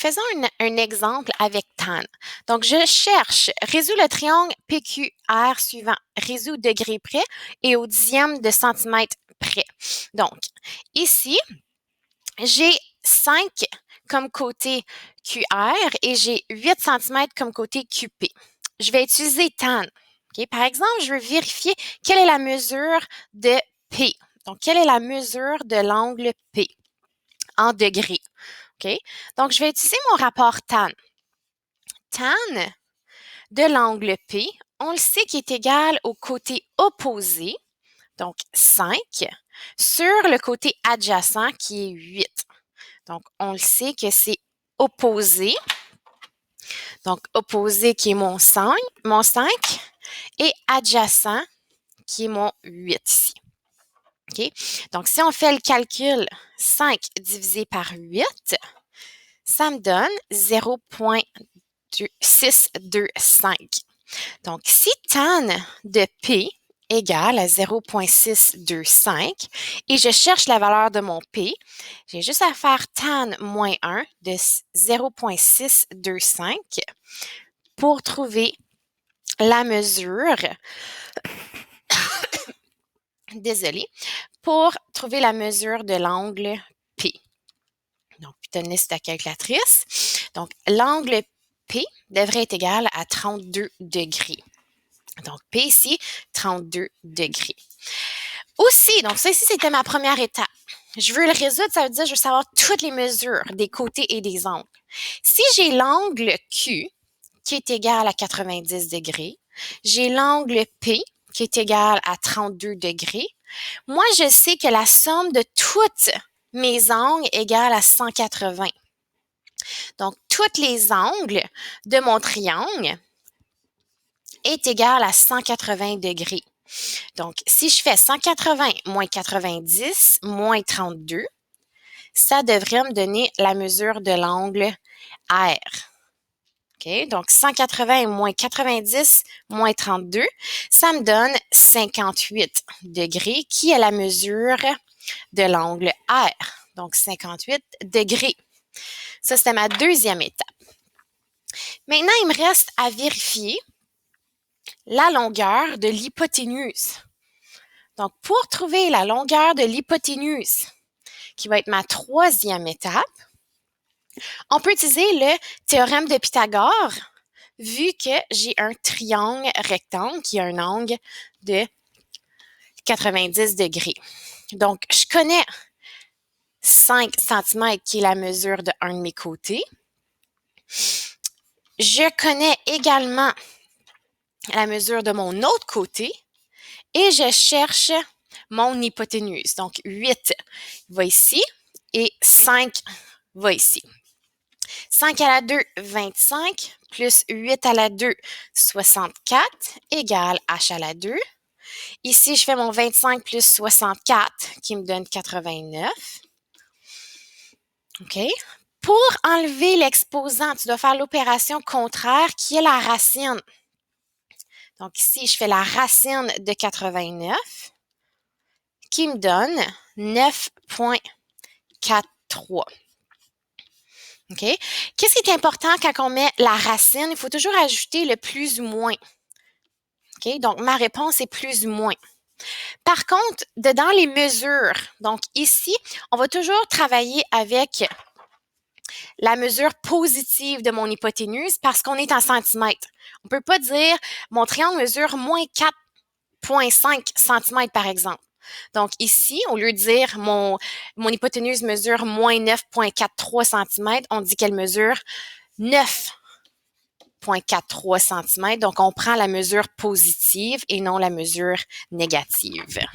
faisons un exemple avec tan. Donc, je cherche, résous le triangle PQR suivant, résous degré près et au dixième de centimètre près. Donc, ici, j'ai 5 comme côté QR et j'ai 8 cm comme côté QP. Je vais utiliser tan. Okay? Par exemple, je veux vérifier quelle est la mesure de P. Donc, quelle est la mesure de l'angle P en degrés. OK? Donc, je vais utiliser mon rapport tan. Tan de l'angle P, on le sait qu'il est égal au côté opposé, donc 5, sur le côté adjacent qui est 8. Donc, on le sait que c'est opposé. Donc, opposé qui est mon 5 et adjacent qui est mon 8 ici. OK? Donc, si on fait le calcul 5 divisé par 8, ça me donne 0,625. Donc, si tan de P égale à 0,625 et je cherche la valeur de mon P, j'ai juste à faire tan moins 1 de 0,625 pour trouver la mesure, désolée, pour trouver la mesure de l'angle P. Donc, tenez ta calculatrice. Donc, l'angle P devrait être égal à 32 degrés. Donc, P ici, 32 degrés. Aussi, donc ça ici, c'était ma première étape. Je veux le résoudre, ça veut dire que je veux savoir toutes les mesures des côtés et des angles. Si j'ai l'angle Q qui est égal à 90 degrés, j'ai l'angle P qui est égal à 32 degrés, moi, je sais que la somme de toutes mes angles est égale à 180. Donc, tous les angles de mon triangle est égal à 180 degrés. Donc, si je fais 180 moins 90 moins 32, ça devrait me donner la mesure de l'angle R. OK? Donc, 180 moins 90 moins 32, ça me donne 58 degrés, qui est la mesure de l'angle R. Donc, 58 degrés. Ça, c'était ma deuxième étape. Maintenant, il me reste à vérifier la longueur de l'hypoténuse. Donc, pour trouver la longueur de l'hypoténuse, qui va être ma troisième étape, on peut utiliser le théorème de Pythagore, vu que j'ai un triangle rectangle qui a un angle de 90 degrés. Donc, je connais 5 cm qui est la mesure de un de mes côtés. Je connais également la mesure de mon autre côté et je cherche mon hypoténuse. Donc, 8 va ici et 5 va ici. 5 à la 2, 25, plus 8 à la 2, 64, égale h à la 2. Ici, je fais mon 25 plus 64 qui me donne 89. OK? Pour enlever l'exposant, tu dois faire l'opération contraire qui est la racine. Donc ici, je fais la racine de 89 qui me donne 9,43. OK? Qu'est-ce qui est important quand on met la racine? Il faut toujours ajouter le plus ou moins. OK? Donc, ma réponse est plus ou moins. Par contre, dans les mesures, donc ici, on va toujours travailler avec la mesure positive de mon hypoténuse parce qu'on est en centimètres. On ne peut pas dire mon triangle mesure moins 4,5 cm, par exemple. Donc ici, au lieu de dire mon hypoténuse mesure moins 9,43 cm, on dit qu'elle mesure 9,43 cm. Donc, on prend la mesure positive et non la mesure négative.